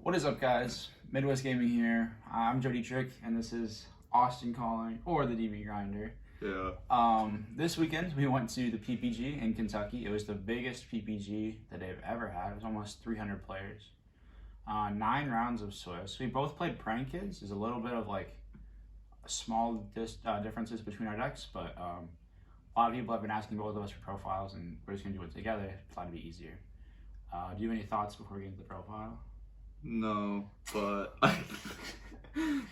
What is up, guys? Midwest Gaming here. I'm Dietrich, and this is Austin Calling, or the DB Grinder. Yeah. This weekend we went to the PPG in Kentucky. It was the biggest PPG that they've ever had. It was almost 300 players. 9 rounds of Swiss. We both played prank kids. There's a little bit of like small differences between our decks, but a lot of people have been asking both of us for profiles, and we're just gonna do it together. Thought it'd be easier. Do you have any thoughts before we get into the profile? No, but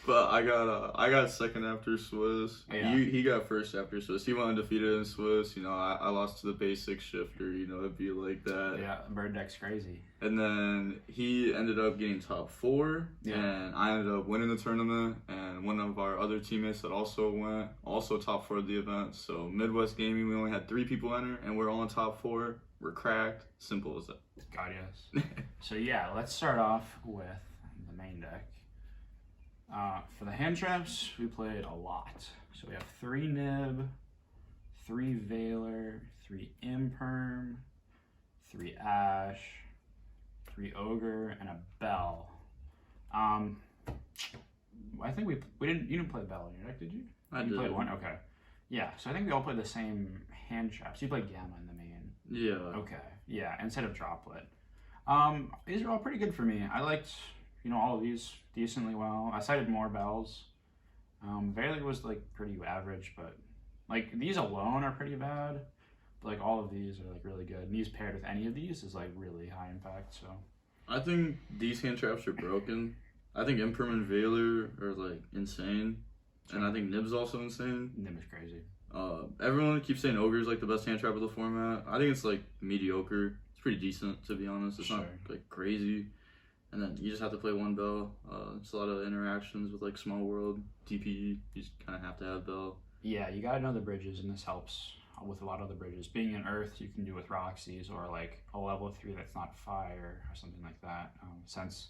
I got second after Swiss. Yeah. He got first after Swiss. He went undefeated in Swiss. You know, I lost to the basic shifter. You know, it'd be like that. Yeah, bird deck's crazy. And then he ended up getting top 4, Yeah. and I ended up winning the tournament. And one of our other teammates that also went, also top 4 of the event. So Midwest Gaming, we only had 3 people enter, and we're all in top 4. We're cracked. Simple as that. God, yes. So yeah, let's start off with the main deck. For the hand traps, we played a lot. So we have 3 Nib, 3 Veiler, 3 Imperm, 3 Ash, 3 Ogre, and a Bell. I think you didn't play Bell in your deck, did you? I You did. played one? Okay. Yeah, so I think we all played the same hand traps. You played Gamma in the main. Yeah. Okay, yeah, instead of Droplet. These are all pretty good for me. I liked, all of these decently well. I cited more Bells. Veiler was like pretty average, but like these alone are pretty bad. But like all of these are like really good. And these paired with any of these is like really high impact. So I think these hand traps are broken. I think Imperm and Veiler are like insane. And I think Nib's also insane. Nib is crazy. Everyone keeps saying Ogre's like the best hand trap of the format. I think it's like mediocre. It's pretty decent, to be honest. It's not like crazy. And then you just have to play one Bell. It's a lot of interactions with like Small World, DPE. You just kind of have to have Bell. Yeah, you gotta know the bridges, and this helps with a lot of the bridges. Being in Earth, you can do with Roxy's or like a level 3 that's not Fire or something like that. Since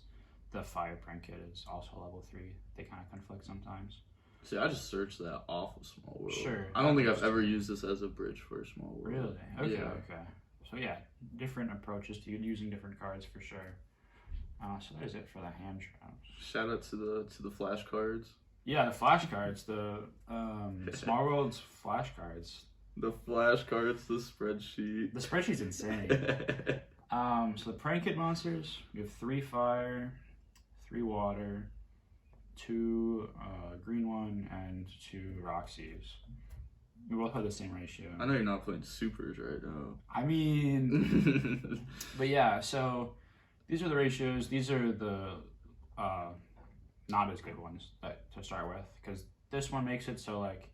the Fire prank kit is also level 3, they kind of conflict sometimes. See, I just searched that off of Small World. Sure. I don't think I've ever used this as a bridge for Small World. Really? Okay, Yeah. okay. So yeah, different approaches to using different cards for sure. So that is it for the hand traps. Shout out to the flashcards. Yeah, the flashcards, the Small World's flashcards. The flashcards, the spreadsheet. The spreadsheet's insane. So the prank kit monsters, we have 3 fire, 3 water, 2 green one, and 2 Roxy's. We both have the same ratio. I know you're not playing supers right now. I mean, but yeah, so these are the ratios. These are the not as good ones to start with, because this one makes it so like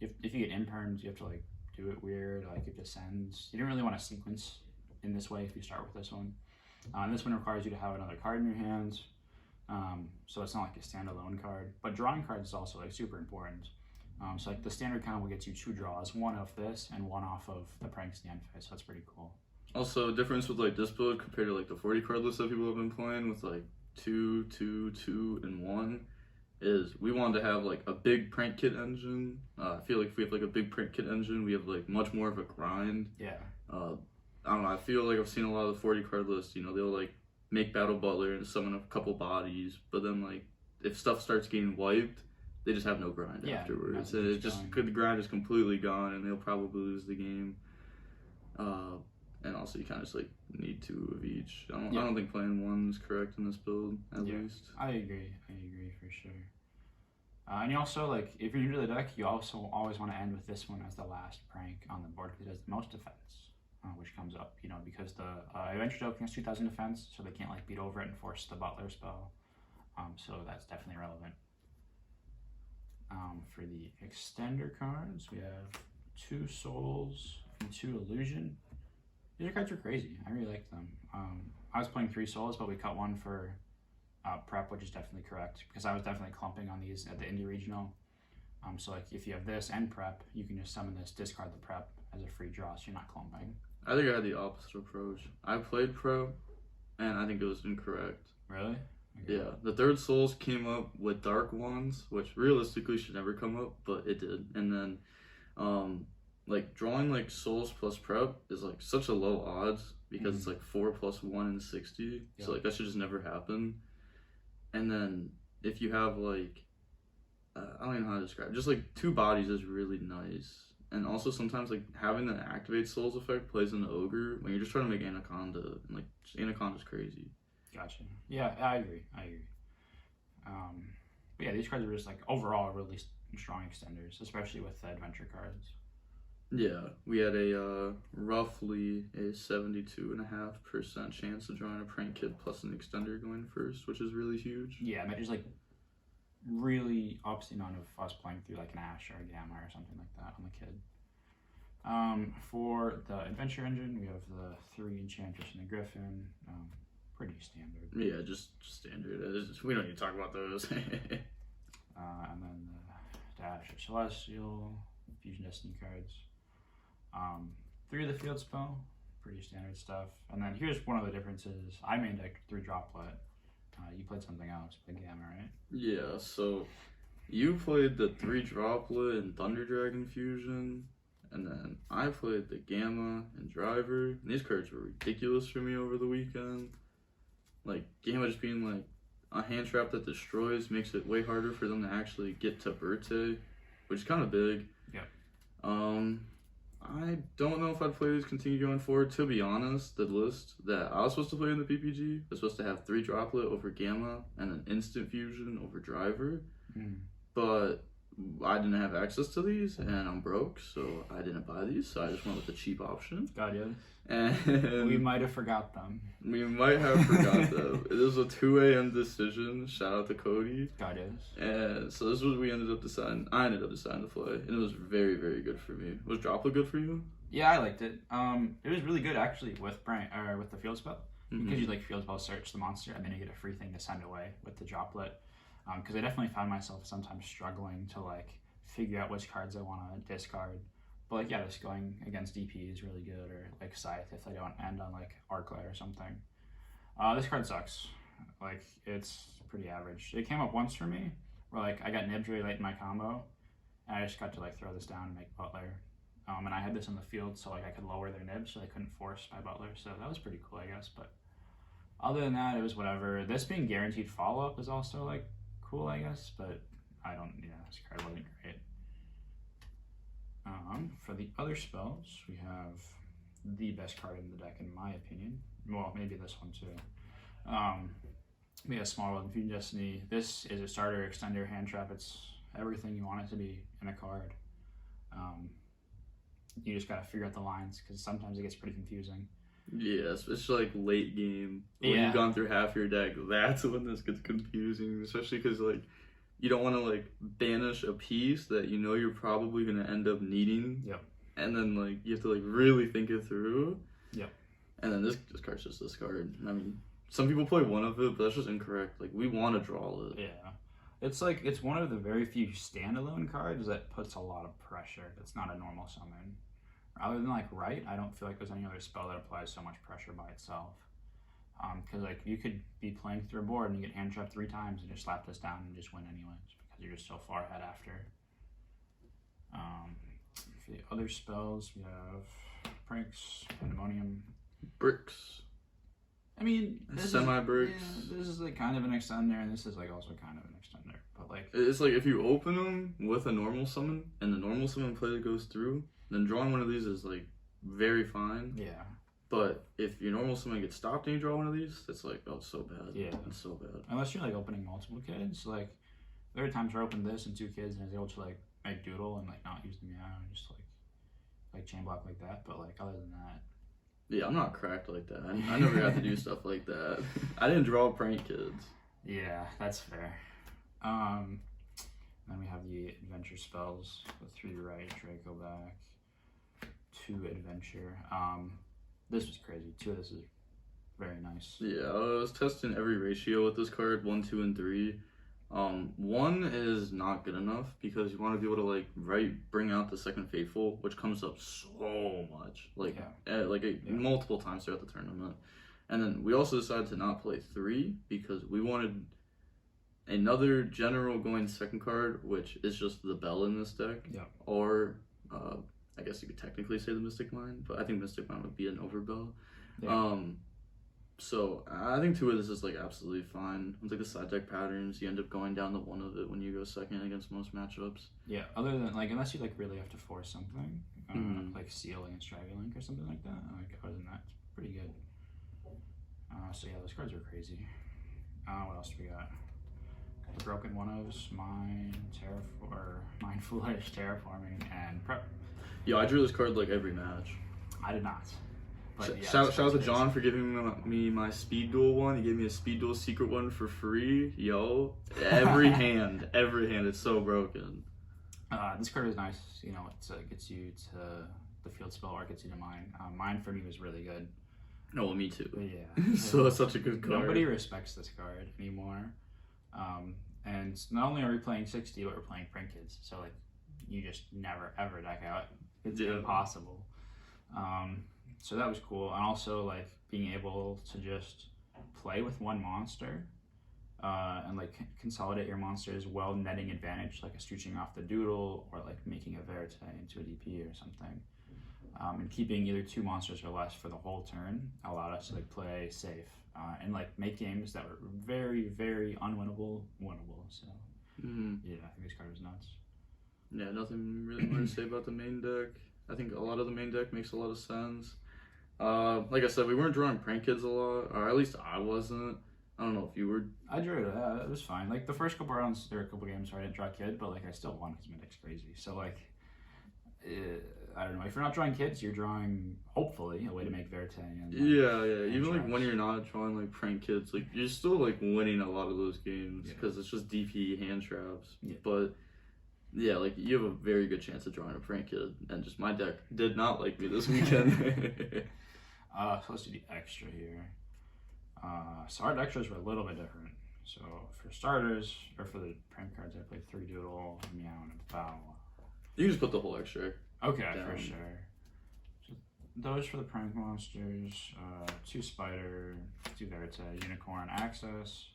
if you get imperms, you have to like do it weird, like it descends. You don't really want to sequence in this way if you start with this one. And this one requires you to have another card in your hands, so it's not like a standalone card. But drawing cards is also like super important. So like the standard combo gets you 2 draws, 1 off this and 1 off of the prank stand phase. So that's pretty cool. Also, difference with like this build compared to like the 40 card list that people have been playing with like 2, 2, 2, and 1 is we wanted to have like a big prank kit engine. I feel like if we have like a big prank kit engine, we have like much more of a grind. Yeah. I don't know. I feel like I've seen a lot of the 40 card lists. You know, they'll like make Battle Butler and summon a couple bodies, but then like if stuff starts getting wiped, they just have no grind afterwards. The grind is completely gone, and they'll probably lose the game. And also, you kind of just like need 2 of each. I don't think playing 1 is correct in this build, at least. I agree for sure. And you also, like, if you're new to the deck, you also always want to end with this one as the last prank on the board, because it has the most defense, which comes up, because the Adventure Token has 2,000 defense, so they can't like beat over it and force the Butler spell. So that's definitely relevant. For the extender cards, we have 2 Souls and 2 Illusion. These cards are crazy. I really like them. I was playing 3 Souls, but we cut 1 for prep, which is definitely correct, because I was definitely clumping on these at the Indie Regional. So like if you have this and prep, you can just summon this, discard the prep as a free draw, so you're not clumping. I think I had the opposite approach. I played prep, and I think it was incorrect. Really? Okay. Yeah, the 3rd Souls came up with Dark Ones, which realistically should never come up, but it did. And then, like, drawing, like, Souls plus Prep is, like, such a low odds, because it's, like, 4 plus 1 and 60. So, like, that should just never happen. And then if you have like, I don't even know how to describe it. Just like 2 bodies is really nice. And also sometimes like having the activate souls effect plays in the ogre when you're just trying to make Anaconda, and like Anaconda's crazy. Gotcha. Yeah, I agree. But yeah, these cards are just like overall really strong extenders, especially with the adventure cards. Yeah, we had a roughly a 72.5% chance of drawing a prank kid plus an extender going first, which is really huge. Yeah, that is like really ups the amount of us playing through like an Ash or a Gamma or something like that on the kid. For the adventure engine, we have the 3 Enchantress and the Griffin. Pretty standard. Yeah, just standard. We don't need to talk about those. And then the Dash of Celestial, Fusion Destiny cards. 3 of the field spell, pretty standard stuff. And then here's one of the differences. I made like 3 droplet. You played something else, played Gamma, right? Yeah, so you played the 3 droplet and Thunder Dragon Fusion, and then I played the Gamma and Driver. And these cards were ridiculous for me over the weekend. Like, Gamma just being like a hand trap that destroys makes it way harder for them to actually get to Verte, which is kind of big. Yeah. I don't know if I'd play these continue going forward. To be honest, the list that I was supposed to play in the PPG was supposed to have 3 droplet over Gamma and an instant fusion over Driver. But I didn't have access to these, and I'm broke, so I didn't buy these, so I just went with the cheap option. Got it. And we might have forgot them. We might have forgot them. It was a 2 a.m. decision. Shout out to Cody. Got it. And so this was what we ended up deciding. I ended up deciding to play, and it was very, very good for me. Was Droplet good for you? Yeah, I liked it. It was really good actually with with the field spell, because you like field spell search the monster, and then you get a free thing to send away with the droplet. Because I definitely found myself sometimes struggling to like figure out which cards I want to discard. But like, yeah, just going against DP is really good, or like Scythe if I don't end on like Arclight or something. This card sucks. Like, it's pretty average. It came up once for me where like I got nibbed really late in my combo, and I just got to like throw this down and make Butler. And I had this on the field, so like I could lower their nib, so they couldn't force my Butler. So that was pretty cool, I guess. But other than that, it was whatever. This being guaranteed follow up is also like cool, I guess, but this card wasn't great. For the other spells, we have the best card in the deck, in my opinion. Well, maybe this one too. We have Small World and Fusion Destiny. This is a starter, extender, hand trap. It's everything you want it to be in a card. You just gotta figure out the lines, because sometimes it gets pretty confusing. Yeah, especially like late game. When you've gone through half your deck, that's when this gets confusing. Especially because like you don't want to like banish a piece that you know you're probably gonna end up needing. Yep. And then like you have to like really think it through. Yep. And then this card's just this card. I mean, some people play one of it, but that's just incorrect. Like, we want to draw it. Yeah. It's like, it's one of the very few standalone cards that puts a lot of pressure. It's not a normal summon. Other than like Right, I don't feel like there's any other spell that applies so much pressure by itself. Because like you could be playing through a board and you get hand trapped 3 times and just slap this down and just win anyways, because you're just so far ahead after. For the other spells, we have Pranks, Pandemonium, Bricks. I mean, Semi-bricks. This is like kind of an extender, and this is like also kind of an extender. But like, it's like if you open them with a normal summon, and the normal summon play that goes through, then drawing one of these is like very fine. Yeah. But if your normal summon gets stopped and you draw one of these, it's like, oh, it's so bad. Yeah. It's so bad. Unless you're like opening multiple kids, like there are times where I opened this and 2 kids and I was able to like make doodle and like not use the meow and just like chain block like that. But like other than that. Yeah, I'm not cracked like that. I never got to do stuff like that. I didn't draw prank kids. Yeah, that's fair. Then we have the adventure spells with 3 Right, Draco back, 2 adventure. This was crazy. 2 of this is very nice. Yeah, I was testing every ratio with this card, 1, 2, and 3. 1 is not good enough because you want to be able to like bring out the second Faithful, which comes up so much, multiple times throughout the tournament. And then we also decided to not play 3 because we wanted another general going second card, which is just the Bell in this deck. Yeah. Or I guess you could technically say the Mystic Mine, but I think Mystic Mine would be an overbell. Yeah. So I think 2 of this is like absolutely fine. With like the side deck patterns, you end up going down to 1 of it when you go second against most matchups. Yeah, other than like unless you like really have to force something, like Seal against Dragon Link or something like that. Like other than that, it's pretty good. So yeah, those cards are crazy. What else do we got? The Broken One-Ofs, Mine Foolish, Terraforming, and Prep. Yeah, I drew this card like every match. I did not. But yeah, shout out to John for giving me my Speed Duel one. He gave me a Speed Duel secret one for free. Yo, every hand, it's so broken. This card is nice. You know, it gets you to the field spell or gets you to Mine. Mine for me was really good. No, well, me too. But yeah. So it's such a good card. Nobody respects this card anymore. And not only are we playing 60, but we're playing Print Kids. So like, you just never ever deck out. It's impossible. So that was cool, and also like being able to just play with one monster, and like consolidate your monsters while netting advantage, like a stooching off the doodle or like making a Verite into a DP or something, and keeping either 2 monsters or less for the whole turn allowed us to like play safe and like make games that were very very unwinnable winnable. So yeah, I think this card was nuts. Yeah, nothing really more to say about the main deck. I think a lot of the main deck makes a lot of sense. Like I said, we weren't drawing Prank Kids a lot, or at least I wasn't. I don't know if you were. I drew it. It was fine. Like the first couple rounds, there were a couple games where I didn't draw Kid, but like I still won because my deck's crazy. So like, I don't know. If you're not drawing Kids, you're drawing hopefully a way to make Verite. And, like, yeah. Even like when you're not drawing like Prank Kids, like you're still like winning a lot of those games because it's just DP hand traps. Yeah. But yeah, like you have a very good chance of drawing a Prank Kid, and just my deck did not like me this weekend. So let's do the extra here. So our extras were a little bit different. So for starters, or for the prank cards, I played 3 Doodle, Meow, and a Bow. You can just put the whole extra. Okay, for sure. So those for the prank monsters, 2 Spider, 2 Verite, Unicorn, Access,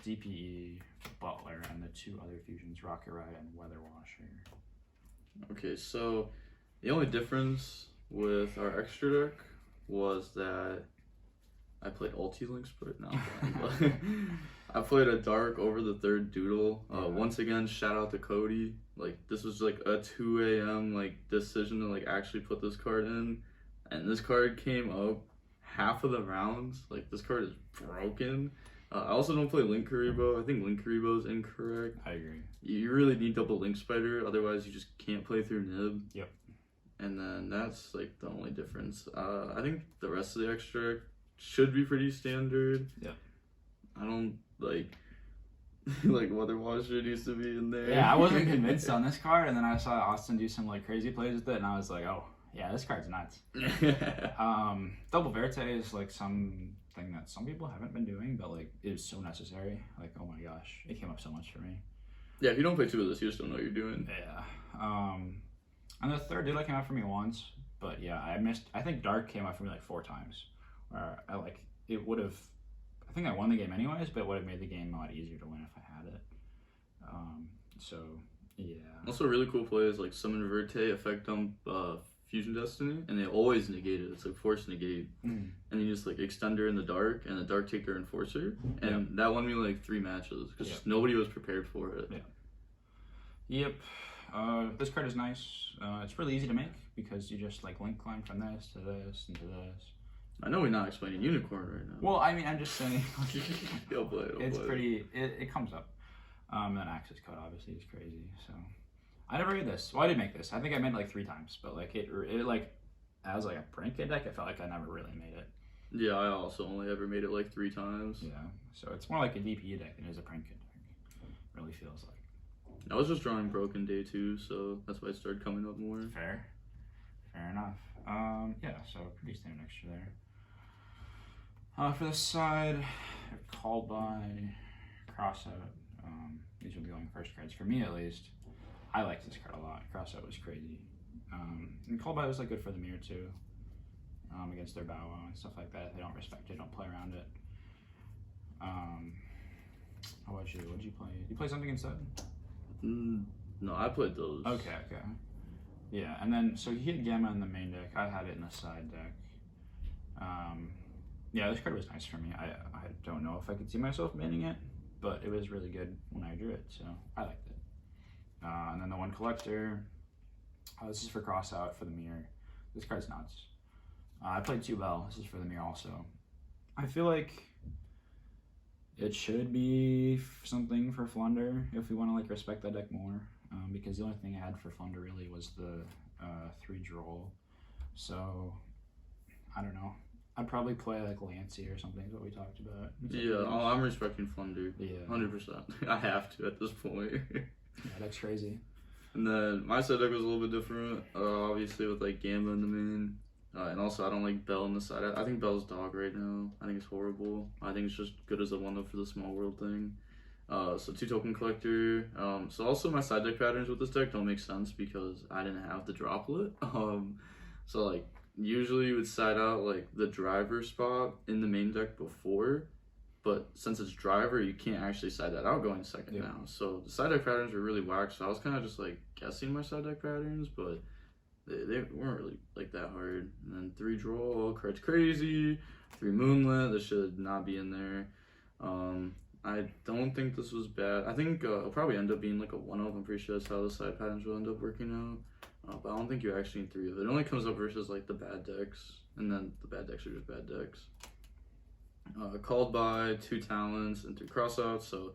DPE, Butler, and the 2 other fusions, Rocket Ride and Weather Washer. Okay, so the only difference with our extra deck was that I played Ulti-Links, but no, I played a Dark over the 3rd Doodle. Once again, shout out to Cody. Like, this was like a 2 a.m. like decision to like actually put this card in, and this card came up half of the rounds. Like, this card is broken. I also don't play Link Karibo. I think Link Karibo is incorrect. I agree. You really need double Link Spider, otherwise you just can't play through Nib. Yep. And then that's like the only difference. I think the rest of the extra should be pretty standard. Yeah. I don't like like Weather Washer needs to be in there. Yeah, I wasn't convinced on this card, and then I saw Austin do some like crazy plays with it, and I was like, oh yeah, this card's nuts. Double Verite is like something that some people haven't been doing, but like it is so necessary. Like, oh my gosh, it came up so much for me. Yeah, if you don't play 2 of this, you just don't know what you're doing. Yeah. And the 3rd Doodle came out for me once, but yeah, I think Dark came out for me like 4 times. Where it would have, I think I won the game anyways, but it would have made the game a lot easier to win if I had it. So yeah. Also, a really cool play is like Summon Verite, effect dump Fusion Destiny, and they always negate it. It's like force negate, and you just like extend her in the Dark, and the Dark take their Enforcer, and that won me like 3 matches because nobody was prepared for it. Yeah. Yep. This card is nice. It's really easy to make because you just like link climb from this to this and to this. I know we're not explaining Unicorn right now. Well, I mean, I'm just saying. It's pretty. It comes up. And then access code obviously is crazy. So I never made this. Well, I did make this. I think I made it like 3 times, but like it like as like a prank kid deck, I felt like I never really made it. Yeah, I also only ever made it like 3 times. Yeah, so it's more like a DPE deck than it is a prank kid deck. It really feels like. I was just drawing Broken day 2, so that's why it started coming up more. Fair enough. Yeah, so pretty standard extra there. For the side, Called By, Crossout. These will be going first cards for me at least. I liked this card a lot. Crossout was crazy. And Called By was like good for the mirror too. Against their Bow Wow and stuff like that. If they don't respect it, don't play around it. How about you? What'd you play? Did you play something instead? No, I played those. Okay. Yeah, and then so he had Gamma in the main deck. I had it in the side deck. Yeah, this card was nice for me. I don't know if I could see myself manning it, but it was really good when I drew it, so I liked it. And then the one collector, this is for cross out for the mirror. This card's nuts. I played 2 Bell. This is for the mirror also. I feel like it should be something for Flunder if we want to like respect that deck more, because the only thing I had for Flunder really was the 3 droll. So I don't know. I'd probably play like Lancey or something, is what we talked about. Yeah, I'm respecting Flunder. Yeah. 100%. I have to at this point. Yeah, that's crazy. And then my side deck was a little bit different, obviously with like Gamba in the main. And also I don't like Bell in the side. I think Bell's dog right now. I think it's horrible. I think it's just good as a 1-up for the small world thing. So 2 token collector. So also my side deck patterns with this deck don't make sense because I didn't have the droplet. So like usually you would side out like the driver spot in the main deck before, but since it's driver, you can't actually side that out going second now. So the side deck patterns were really whack. So I was kind of just like guessing my side deck patterns, but they weren't really like that hard. And then 3 draw, card's crazy. 3 moonlit, this should not be in there. I don't think this was bad. I think it'll probably end up being like a 1-up. I'm pretty sure that's how the side patterns will end up working out. But I don't think you actually need 3 of it. It only comes up versus like the bad decks, and then the bad decks are just bad decks. Called by 2 talents and 3 crossouts, so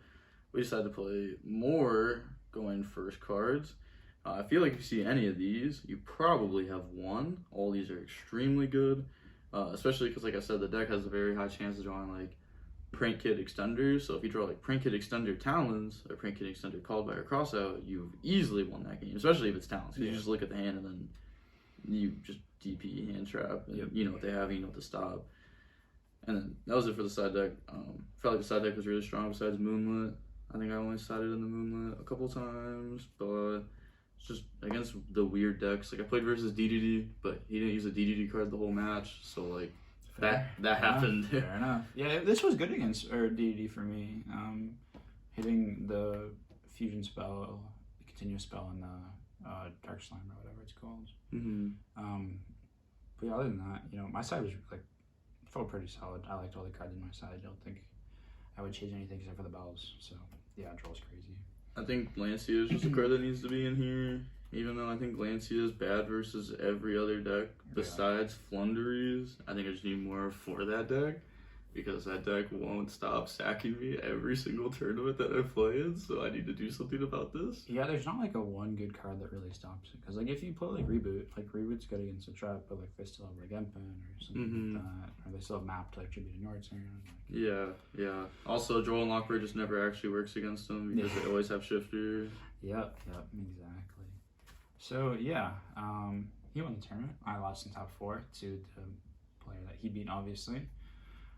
we decided to play more going first cards. I feel like if you see any of these, you probably have 1. All these are extremely good, especially because, like I said, the deck has a very high chance of drawing like Prank Kid Extenders. So if you draw like Prank Kid Extender Talons or Prank Kid Extender Called by or Crossout, you've easily won that game, especially if it's Talons. You just look at the hand and then you just DP hand trap, and you know what they have, you know what to stop. And then that was it for the side deck. Felt like the side deck was really strong besides Moonlit. I think I only sided in the Moonlit a couple times, but it's just against the weird decks. Like I played versus DDD, but he didn't use a DDD card the whole match, so like that happened. Fair enough. Yeah, this was good against DDD for me. Hitting the fusion spell, the continuous spell, and the dark slime or whatever it's called. But yeah, other than that, you know, my side was like felt pretty solid. I liked all the cards in my side. I don't think I would change anything except for the bells. So yeah, draw's crazy. I think Lancia is just a card that needs to be in here, even though I think Lancia is bad versus every other deck besides Flunderies. I think I just need more for that deck, because that deck won't stop sacking me every single tournament that I play in, so I need to do something about this. Yeah, there's not like a one good card that really stops it, because like if you play like Reboot's good against a trap, but like they still have like Empen or something like that, or they still have Map to like Tribute to Nordstern. Yeah. Also, Joel and Lockbird just never actually works against them because they always have Shifter. Yep, exactly. So yeah, he won the tournament. I lost in top 4 to the player that he beat, obviously.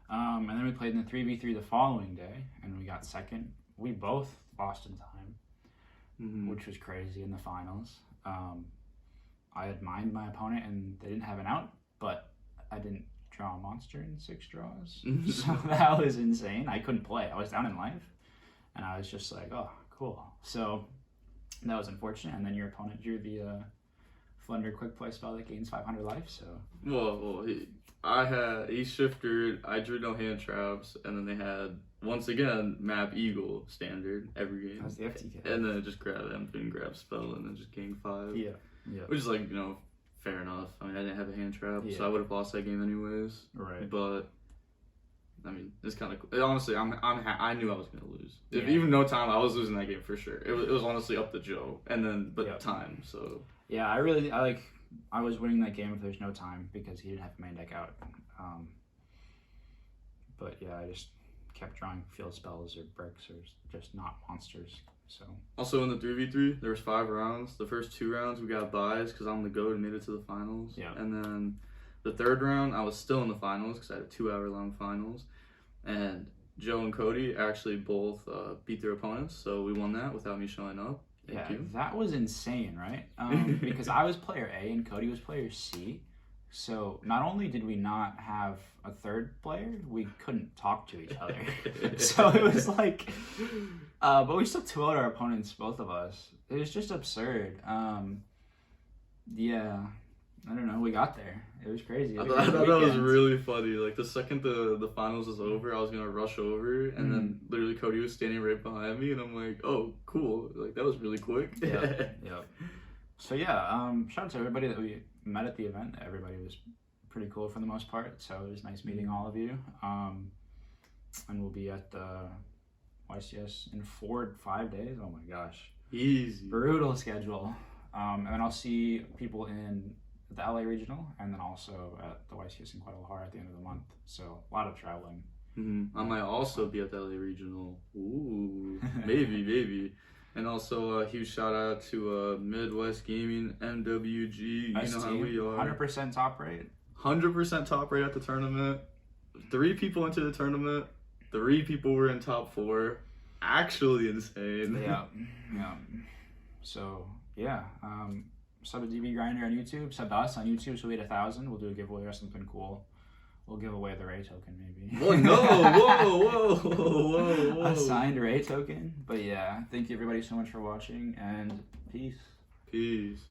And then we played in the 3v3 the following day, and we got second. We both lost in time, which was crazy in the finals. I had mined my opponent, and they didn't have an out, but I didn't draw a monster in 6 draws. So that was insane. I couldn't play. I was down in life, and I was just like, oh, cool. So that was unfortunate, and then your opponent drew the Flunder quick play spell that gains 500 life, so... Well, he shifted, I drew no hand traps, and then they had, once again, Map Eagle standard every game. That's the FTK. And then just grab Empen, grab spell, and then just gain 5. Yeah. Which is like, fair enough. I mean, I didn't have a hand trap, so I would have lost that game anyways. Right. But, I mean, it's kind of cool. Honestly, I knew I was going to lose. If even no time, I was losing that game for sure. It was honestly up to Joe, and then, time, so... Yeah, I was winning that game if there's no time because he didn't have the main deck out. But yeah, I just kept drawing field spells or bricks or just not monsters. So also in the 3v3, there was 5 rounds. The first 2 rounds we got buys because I'm the GOAT and made it to the finals. Yeah. And then the 3rd round, I was still in the finals because I had a 2-hour-long finals. And Joe and Cody actually both beat their opponents, so we won that without me showing up. Thank you. That was insane, right? Because I was player A and Cody was player C. So not only did we not have a third player, we couldn't talk to each other. So it was like, but we still 2-0'd our opponents, both of us. It was just absurd. Yeah, I don't know. We got there. It was crazy. I thought that was really funny. Like, the second the finals was over, I was gonna rush over, and then literally Cody was standing right behind me, and I'm like, oh, cool. Like, that was really quick. Yeah. So yeah, shout out to everybody that we met at the event. Everybody was pretty cool for the most part. So it was nice meeting all of you. And we'll be at the YCS in 5 days. Oh my gosh. Easy. Brutal schedule. And then I'll see people in the LA Regional, and then also at the YCS in Guadalajara at the end of the month. So a lot of traveling. I might also be at the LA Regional. Ooh, maybe. And also a huge shout out to Midwest Gaming, MWG. You know how we are. 100% top rate. 100% top rate at the tournament. 3 people into the tournament. 3 people were in top 4. Actually insane. Yeah. So yeah. Sub to DB Grinder on YouTube. Sub to us on YouTube. So we hit 1,000. We'll do a giveaway or something cool. We'll give away the Ray token, maybe. Well, no, whoa. A signed Ray token. But yeah, thank you everybody so much for watching, and peace.